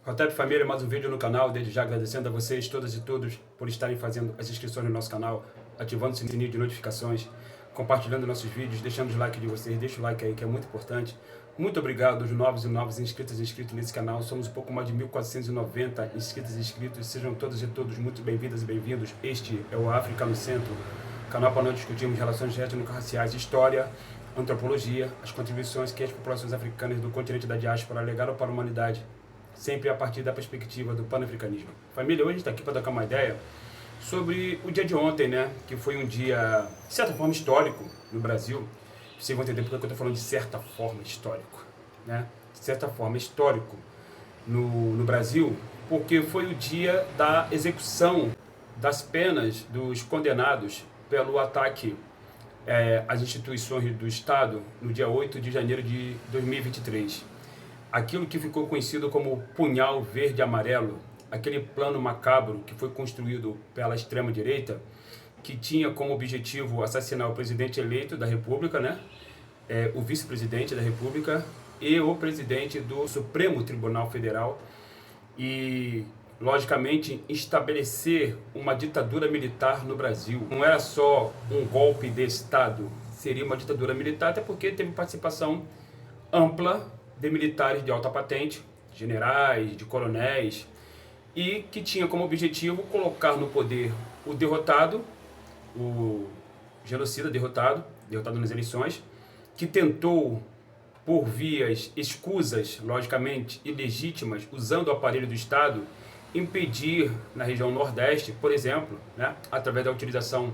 Rotep Família, mais um vídeo no canal, desde já agradecendo a vocês, todas e todos, por estarem fazendo as inscrições no nosso canal, ativando o sininho de notificações, compartilhando nossos vídeos, deixando o like de vocês, deixa o like aí que é muito importante. Muito obrigado aos novos e novos inscritos e inscritos nesse canal, somos um pouco mais de 1.490 inscritos e inscritos, sejam todas e todos muito bem-vindas e bem-vindos. Este é o África no Centro, canal para nós discutirmos relações étnico-raciais, história, antropologia, as contribuições que as populações africanas do continente da diáspora legaram para a humanidade, sempre a partir da perspectiva do pan-africanismo. Família, hoje a gente está aqui para trocar uma ideia sobre o dia de ontem, né? Que foi um dia, de certa forma, histórico no Brasil. Vocês vão entender porque eu estou falando de certa forma histórico, né? De certa forma histórico no Brasil, porque foi o dia da execução das penas dos condenados pelo ataque às instituições do Estado no dia 8 de janeiro de 2023. Aquilo que ficou conhecido como punhal verde e amarelo, aquele plano macabro que foi construído pela extrema-direita, que tinha como objetivo assassinar o presidente eleito da República, né? O vice-presidente da República e o presidente do Supremo Tribunal Federal e, logicamente, estabelecer uma ditadura militar no Brasil. Não era só um golpe de Estado, seria uma ditadura militar, até porque teve participação ampla de militares de alta patente, generais, de coronéis, e que tinha como objetivo colocar no poder o derrotado, o genocida derrotado nas eleições, que tentou, por vias escusas, logicamente, ilegítimas, usando o aparelho do Estado, impedir na região Nordeste, por exemplo, né, através da utilização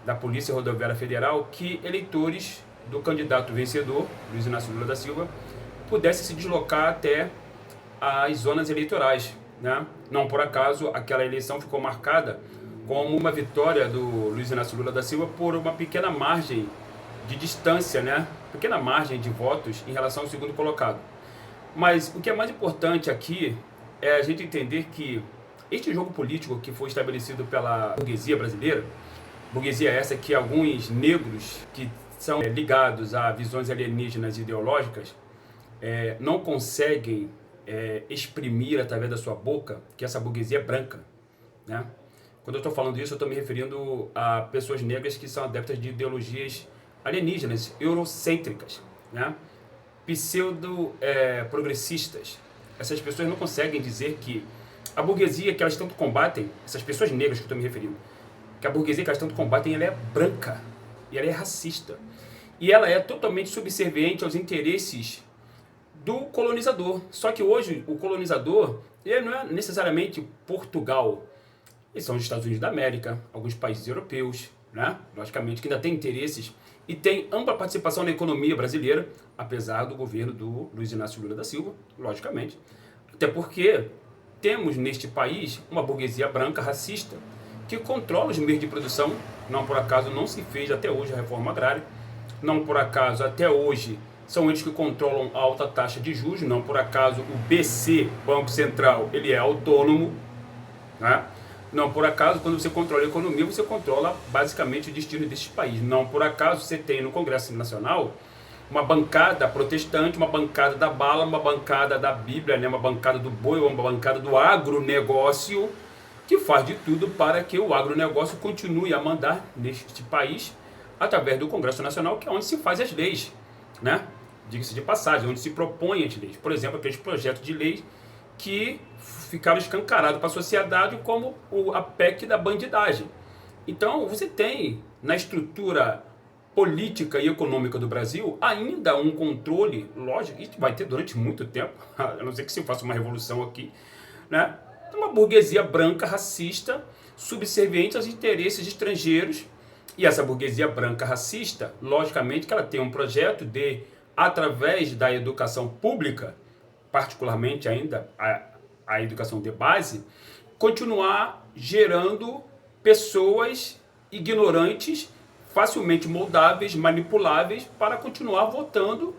da Polícia Rodoviária Federal, que eleitores do candidato vencedor, Luiz Inácio Lula da Silva, pudesse se deslocar até as zonas eleitorais, né? Não por acaso aquela eleição ficou marcada como uma vitória do Luiz Inácio Lula da Silva por uma pequena margem de distância, né? Pequena margem de votos em relação ao segundo colocado. Mas o que é mais importante aqui é a gente entender que este jogo político que foi estabelecido pela burguesia brasileira, burguesia essa que alguns negros que são ligados a visões alienígenas ideológicas não conseguem exprimir através da sua boca, que essa burguesia é branca, né? Quando eu estou falando isso, eu estou me referindo a pessoas negras que são adeptas de ideologias alienígenas, eurocêntricas, né? Pseudo-progressistas. Essas pessoas não conseguem dizer que a burguesia que elas tanto combatem, essas pessoas negras que eu estou me referindo, que a burguesia que elas tanto combatem, ela é branca, e ela é racista, e ela é totalmente subserviente aos interesses do colonizador. Só que hoje o colonizador ele não é necessariamente Portugal, eles são os Estados Unidos da América, alguns países europeus, né? Logicamente que ainda tem interesses e tem ampla participação na economia brasileira, apesar do governo do Luiz Inácio Lula da Silva, logicamente, até porque temos neste país uma burguesia branca racista que controla os meios de produção. Não por acaso não se fez até hoje a reforma agrária, não por acaso até hoje são eles que controlam a alta taxa de juros, não por acaso o BC, Banco Central, ele é autônomo, né? Não por acaso, quando você controla a economia, você controla basicamente o destino deste país. Não por acaso você tem no Congresso Nacional uma bancada protestante, uma bancada da bala, uma bancada da Bíblia, né? Uma bancada do boi, uma bancada do agronegócio, que faz de tudo para que o agronegócio continue a mandar neste país através do Congresso Nacional, que é onde se faz as leis, né? Diga-se de passagem, onde se propõem as leis. Por exemplo, aqueles projetos de lei que ficaram escancarados para a sociedade como a PEC da bandidagem. Então, você tem na estrutura política e econômica do Brasil ainda um controle, lógico, e vai ter durante muito tempo, a não ser que se faça uma revolução aqui, né? Uma burguesia branca, racista, subserviente aos interesses estrangeiros. E essa burguesia branca racista, logicamente que ela tem um projeto de, através da educação pública, particularmente ainda a educação de base, continuar gerando pessoas ignorantes, facilmente moldáveis, manipuláveis, para continuar votando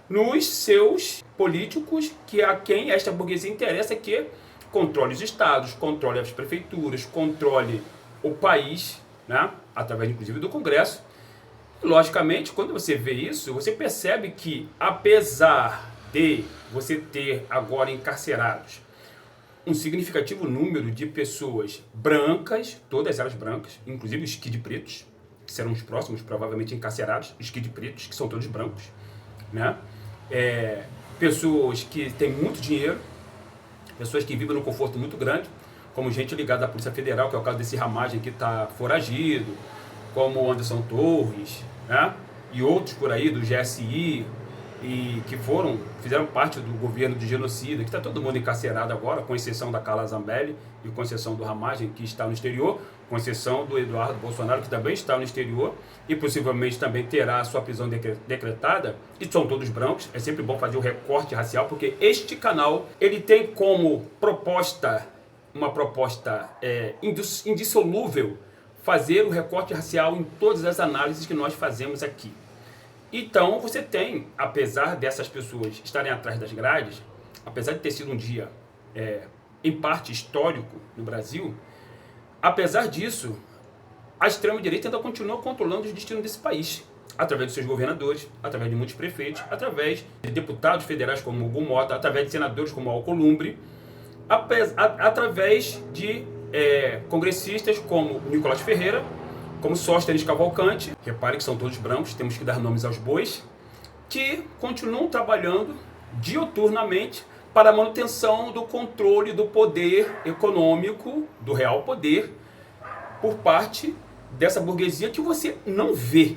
nos seus políticos, que a quem esta burguesia interessa que controle os estados, controle as prefeituras, controle o país, né? Através inclusive do Congresso. Logicamente, quando você vê isso, você percebe que, apesar de você ter agora encarcerados um significativo número de pessoas brancas, todas elas brancas, inclusive os Kid Pretos, que serão os próximos, provavelmente encarcerados, os Kid Pretos, que são todos brancos, né? Pessoas que têm muito dinheiro, pessoas que vivem num conforto muito grande, como gente ligada à Polícia Federal, que é o caso desse Ramagem que está foragido, como o Anderson Torres, né? E outros por aí do GSI, e que fizeram parte do governo de genocida, que está todo mundo encarcerado agora, com exceção da Carla Zambelli e com exceção do Ramagem, que está no exterior, com exceção do Eduardo Bolsonaro, que também está no exterior e possivelmente também terá a sua prisão decretada, e são todos brancos. É sempre bom fazer o recorte racial, porque este canal ele tem como proposta, uma proposta indissolúvel, fazer o recorte racial em todas as análises que nós fazemos aqui. Então você tem, apesar dessas pessoas estarem atrás das grades, apesar de ter sido um dia, em parte histórico no Brasil, apesar disso, a extrema-direita ainda continua controlando os destinos desse país, através dos seus governadores, através de muitos prefeitos, através de deputados federais como o Hugo Mota, através de senadores como Alcolumbre, através de congressistas como Nicolás Ferreira, como Sóstenes Cavalcante, repare que são todos brancos, temos que dar nomes aos bois, que continuam trabalhando diuturnamente para a manutenção do controle do poder econômico, do real poder, por parte dessa burguesia que você não vê.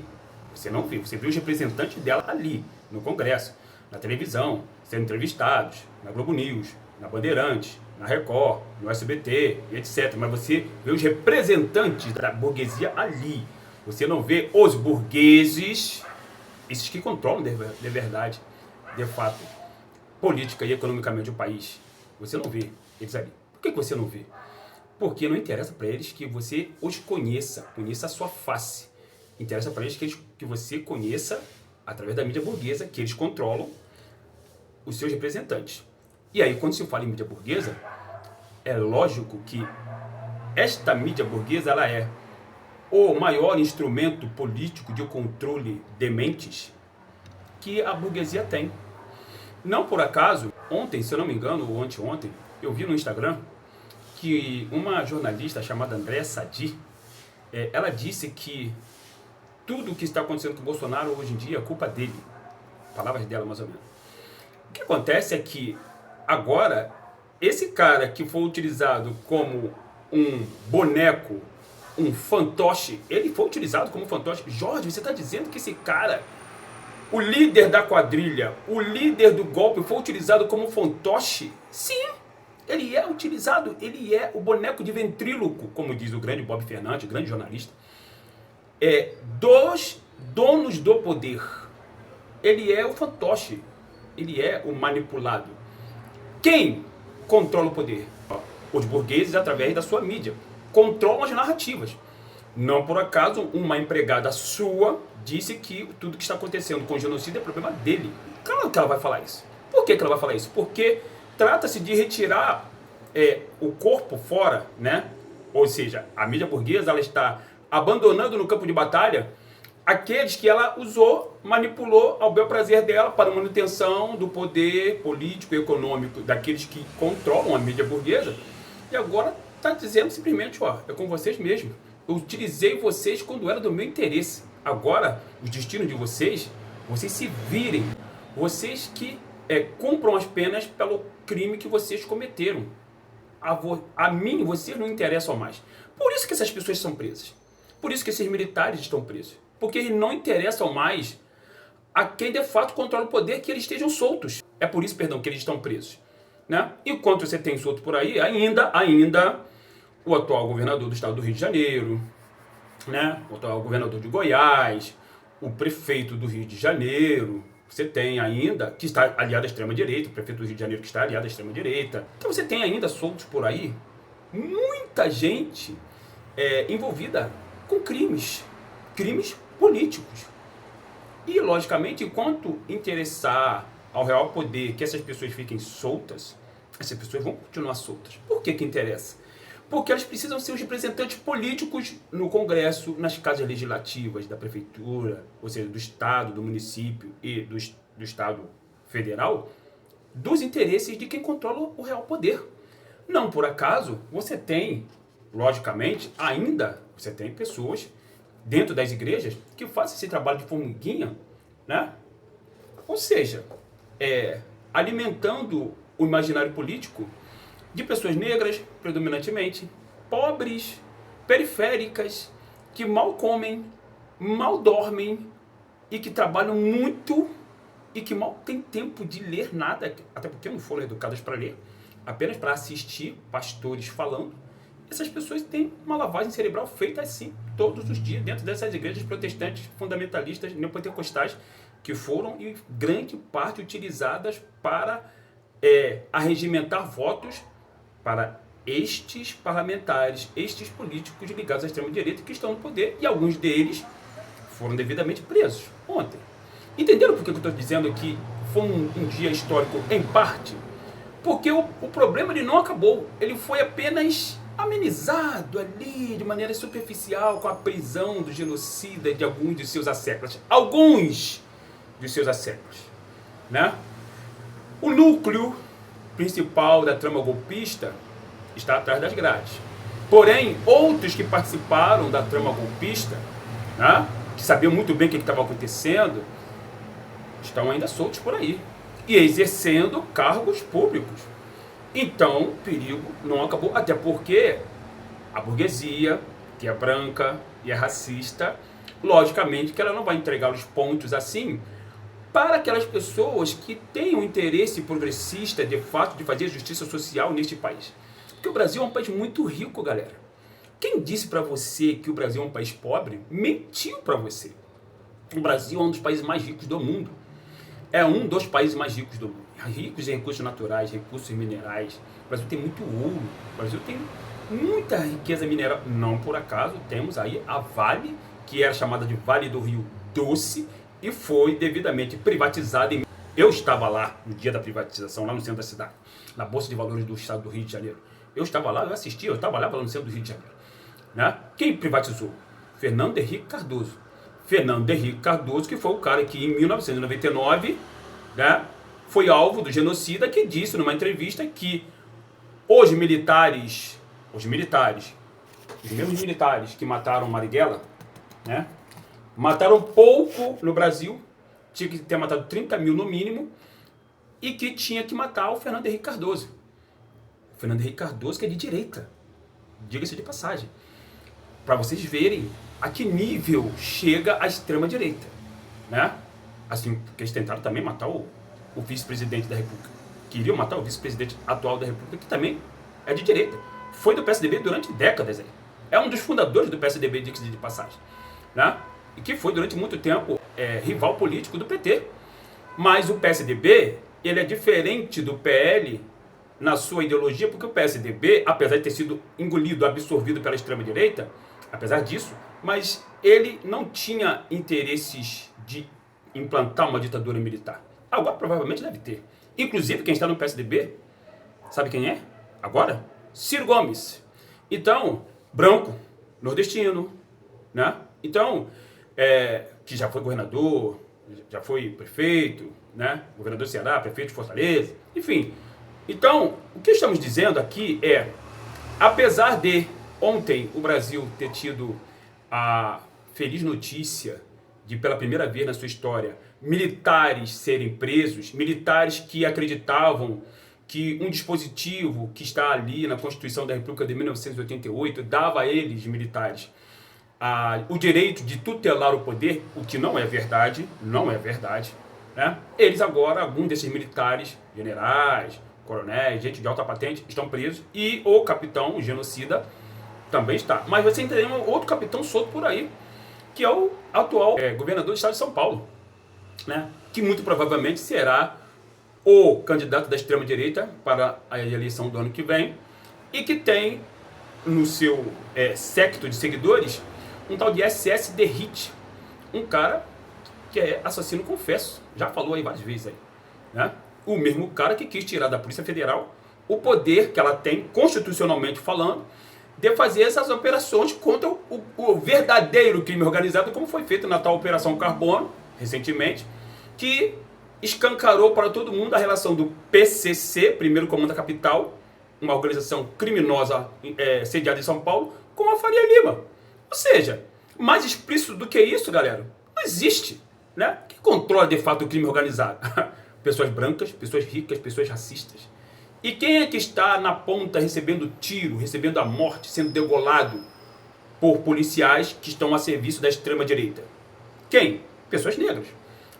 Você não vê, você vê os representantes dela ali, no Congresso, na televisão, sendo entrevistados, na Globo News, na Bandeirantes, na Record, no SBT, etc. Mas você vê os representantes da burguesia ali. Você não vê os burgueses, esses que controlam de verdade, de fato, política e economicamente o país. Você não vê eles ali. Por que você não vê? Porque não interessa para eles que você os conheça a sua face. Interessa para eles que você conheça, através da mídia burguesa, que eles controlam os seus representantes. E aí, quando se fala em mídia burguesa, é lógico que esta mídia burguesa ela é o maior instrumento político de controle de mentes que a burguesia tem. Não por acaso, ontem, se eu não me engano, ou anteontem, eu vi no Instagram que uma jornalista chamada Andréa Sadi, ela disse que tudo o que está acontecendo com o Bolsonaro hoje em dia é culpa dele. Palavras dela, mais ou menos. O que acontece é que agora, esse cara que foi utilizado como um boneco, um fantoche, ele foi utilizado como fantoche. Jorge, você está dizendo que esse cara, o líder da quadrilha, o líder do golpe, foi utilizado como fantoche? Sim, ele é utilizado, ele é o boneco de ventríloco, como diz o grande Bob Fernandes, grande jornalista, dos donos do poder. Ele é o fantoche, ele é o manipulado. Quem controla o poder? Os burgueses, através da sua mídia, controlam as narrativas. Não por acaso, uma empregada sua disse que tudo que está acontecendo com o genocídio é problema dele. Claro que ela vai falar isso. Por que ela vai falar isso? Porque trata-se de retirar o corpo fora, né? Ou seja, a mídia burguesa ela está abandonando no campo de batalha aqueles que ela usou, manipulou ao bel prazer dela para a manutenção do poder político e econômico daqueles que controlam a mídia burguesa. E agora está dizendo simplesmente, é com vocês mesmo. Eu utilizei vocês quando era do meu interesse. Agora, o destino de vocês se virem. Vocês que cumpram as penas pelo crime que vocês cometeram. A mim, vocês não interessam mais. Por isso que essas pessoas são presas. Por isso que esses militares estão presos. Porque eles não interessam mais a quem de fato controla o poder que eles estejam soltos. É por isso, perdão, que eles estão presos. Né? Enquanto você tem solto por aí, ainda o atual governador do estado do Rio de Janeiro, né? O atual governador de Goiás, o prefeito do Rio de Janeiro, você tem ainda, que está aliado à extrema-direita, o prefeito do Rio de Janeiro que está aliado à extrema-direita. Então você tem ainda soltos por aí muita gente envolvida com crimes políticos. E, logicamente, enquanto interessar ao real poder que essas pessoas fiquem soltas, essas pessoas vão continuar soltas. Por que interessa? Porque elas precisam ser os representantes políticos no Congresso, nas casas legislativas da prefeitura, ou seja, do Estado, do município e do Estado federal, dos interesses de quem controla o real poder. Não por acaso, você tem, logicamente, ainda você tem pessoas dentro das igrejas que fazem esse trabalho de formiguinha, né? Ou seja, alimentando o imaginário político de pessoas negras, predominantemente, pobres, periféricas, que mal comem, mal dormem e que trabalham muito e que mal têm tempo de ler nada, até porque não foram educadas para ler, apenas para assistir pastores falando. Essas pessoas têm uma lavagem cerebral feita assim todos os dias dentro dessas igrejas protestantes, fundamentalistas, neopentecostais, que foram em grande parte utilizadas para arregimentar votos para estes parlamentares, estes políticos ligados à extrema-direita que estão no poder, e alguns deles foram devidamente presos ontem. Entenderam por que eu estou dizendo que foi um dia histórico em parte? Porque o problema ele não acabou, ele foi apenas amenizado ali de maneira superficial com a prisão do genocida de alguns de seus asseclas. Alguns de seus asseclas, né? O núcleo principal da trama golpista está atrás das grades. Porém, outros que participaram da trama golpista, né, que sabiam muito bem o que estava acontecendo, estão ainda soltos por aí e exercendo cargos públicos. Então, o perigo não acabou, até porque a burguesia, que é branca e é racista, logicamente que ela não vai entregar os pontos assim para aquelas pessoas que têm um interesse progressista, de fato, de fazer justiça social neste país. Porque o Brasil é um país muito rico, galera. Quem disse para você que o Brasil é um país pobre, mentiu para você. O Brasil é um dos países mais ricos do mundo. É um dos países mais ricos do mundo. Ricos em recursos naturais, recursos minerais. O Brasil tem muito ouro. O Brasil tem muita riqueza mineral. Não por acaso, temos aí a Vale, que era chamada de Vale do Rio Doce, e foi devidamente privatizada. Eu estava lá no dia da privatização, lá no centro da cidade, na Bolsa de Valores do Estado do Rio de Janeiro. Eu estava lá, eu assisti, eu estava lá no centro do Rio de Janeiro. Né? Quem privatizou? Fernando Henrique Cardoso. Fernando Henrique Cardoso, que foi o cara que em 1999, né, foi alvo do genocida, que disse numa entrevista que os mesmos militares que mataram Marighella, né, mataram pouco no Brasil, tinha que ter matado 30 mil no mínimo, e que tinha que matar o Fernando Henrique Cardoso. O Fernando Henrique Cardoso, que é de direita, diga-se de passagem, para vocês verem a que nível chega a extrema-direita, né? Assim, porque eles tentaram também matar o vice-presidente da República. Queriam matar o vice-presidente atual da República, que também é de direita. Foi do PSDB durante décadas aí. É um dos fundadores do PSDB, diga-se de passagem, né? E que foi durante muito tempo rival político do PT. Mas o PSDB, ele é diferente do PL na sua ideologia, porque o PSDB, apesar de ter sido engolido, absorvido pela extrema-direita, apesar disso, mas ele não tinha interesses de implantar uma ditadura militar. Agora provavelmente deve ter. Inclusive, quem está no PSDB, sabe quem é? Agora? Ciro Gomes. Então, branco, nordestino, né? Então, que já foi governador, já foi prefeito, né? Governador do Ceará, prefeito de Fortaleza, enfim. Então, o que estamos dizendo aqui é, apesar de ontem o Brasil ter tido a feliz notícia de, pela primeira vez na sua história, militares serem presos, militares que acreditavam que um dispositivo que está ali na Constituição da República de 1988 dava a eles, militares, o direito de tutelar o poder, o que não é verdade, né? Eles agora, alguns desses militares, generais, coronéis, gente de alta patente, estão presos, e o capitão, o genocida, também está. Mas você ainda tem um outro capitão solto por aí, que é o atual governador do estado de São Paulo, né? Que muito provavelmente será o candidato da extrema-direita para a eleição do ano que vem, e que tem no seu séquito de seguidores um tal de SS Derrite, um cara que é assassino confesso, já falou aí várias vezes aí, né? O mesmo cara que quis tirar da Polícia Federal o poder que ela tem, constitucionalmente falando, de fazer essas operações contra o verdadeiro crime organizado, como foi feito na tal Operação Carbono, recentemente, que escancarou para todo mundo a relação do PCC, Primeiro Comando da Capital, uma organização criminosa sediada em São Paulo com a Faria Lima. Ou seja, mais explícito do que isso, galera, não existe. Né? Quem controla de fato o crime organizado? Pessoas brancas, pessoas ricas, pessoas racistas. E quem é que está na ponta recebendo tiro, recebendo a morte, sendo degolado por policiais que estão a serviço da extrema-direita? Quem? Pessoas negras.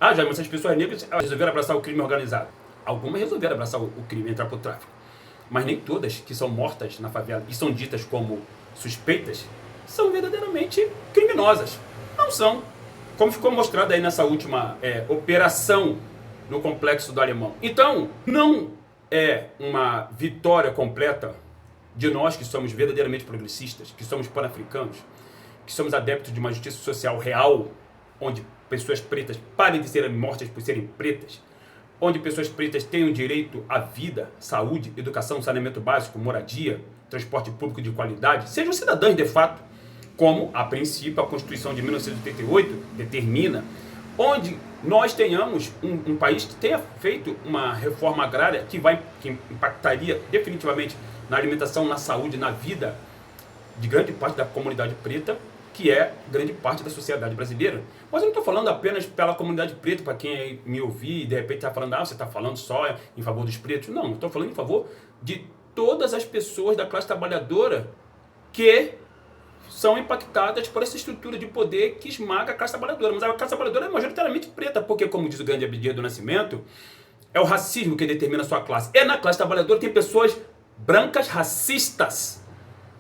Ah, já, mas essas pessoas negras resolveram abraçar o crime organizado. Algumas resolveram abraçar o crime e entrar para o tráfico. Mas nem todas que são mortas na favela e são ditas como suspeitas são verdadeiramente criminosas. Não são. Como ficou mostrado aí nessa última operação no Complexo do Alemão. Então, não é uma vitória completa de nós que somos verdadeiramente progressistas, que somos pan-africanos, que somos adeptos de uma justiça social real, onde pessoas pretas parem de serem mortas por serem pretas, onde pessoas pretas tenham direito à vida, saúde, educação, saneamento básico, moradia, transporte público de qualidade, sejam cidadãos de fato, como, a princípio, a Constituição de 1988 determina, onde nós tenhamos um país que tenha feito uma reforma agrária que impactaria definitivamente na alimentação, na saúde, na vida de grande parte da comunidade preta, que é grande parte da sociedade brasileira. Mas eu não estou falando apenas pela comunidade preta, para quem me ouvir e de repente está falando, você está falando só em favor dos pretos. Não, eu estou falando em favor de todas as pessoas da classe trabalhadora que são impactadas por essa estrutura de poder que esmaga a classe trabalhadora. Mas a classe trabalhadora é majoritariamente preta, porque, como diz o grande Abdias do Nascimento, é o racismo que determina a sua classe. É na classe trabalhadora que tem pessoas brancas racistas.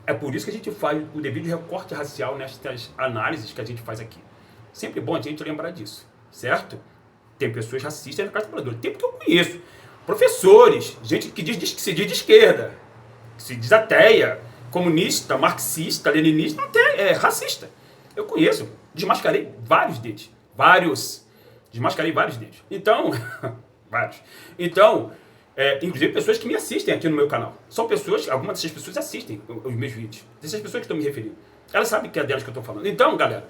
É por isso que a gente faz o devido recorte racial nestas análises que a gente faz aqui. Sempre bom a gente lembrar disso, certo? Tem pessoas racistas na classe trabalhadora. Tem porque eu conheço. Professores, gente que se diz de esquerda, que se diz ateia, comunista, marxista, leninista, até racista. Eu conheço, desmascarei vários deles. Desmascarei vários deles. Então, vários. Então, inclusive pessoas que me assistem aqui no meu canal. São pessoas, algumas dessas pessoas assistem os meus vídeos. Dessas pessoas que estão me referindo. Elas sabem que é delas que eu estou falando. Então, galera,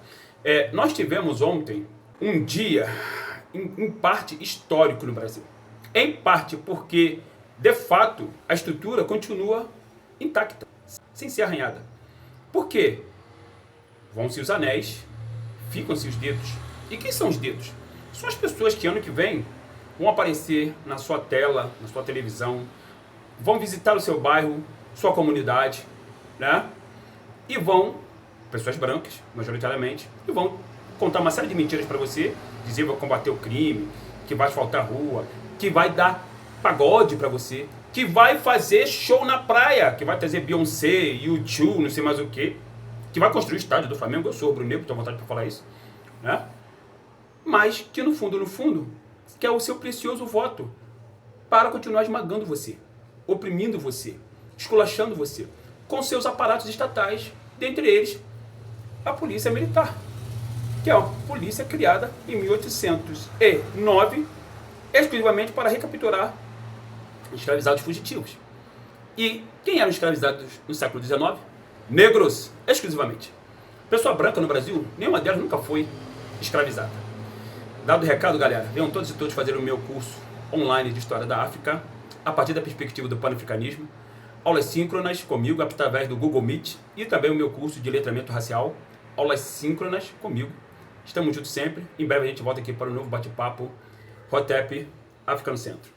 nós tivemos ontem um dia, em parte, histórico no Brasil. Em parte porque, de fato, a estrutura continua intacta, sem ser arranhada. Por quê? Vão-se os anéis, ficam-se os dedos. E quem são os dedos? São as pessoas que ano que vem vão aparecer na sua tela, na sua televisão, vão visitar o seu bairro, sua comunidade, né? E vão, pessoas brancas, majoritariamente, e vão contar uma série de mentiras para você, dizer que vai combater o crime, que vai asfaltar a rua, que vai dar pagode para você, que vai fazer show na praia, que vai trazer Beyoncé, U2, não sei mais o que vai construir o estádio do Flamengo. Eu sou rubro-negro, tenho vontade para falar isso, né? Mas que no fundo, quer o seu precioso voto para continuar esmagando você, oprimindo você, esculachando você, com seus aparatos estatais, dentre eles a Polícia Militar, que é uma polícia criada em 1809, exclusivamente para recapturar escravizados fugitivos. E quem eram escravizados no século XIX? Negros, exclusivamente. Pessoa branca no Brasil, nenhuma delas nunca foi escravizada. Dado o recado, galera, venham todos e todos fazer o meu curso online de História da África, a partir da perspectiva do panafricanismo, aulas síncronas comigo, através do Google Meet, e também o meu curso de letramento racial, aulas síncronas comigo. Estamos juntos sempre. Em breve a gente volta aqui para um novo bate-papo. Hotep, África no Centro.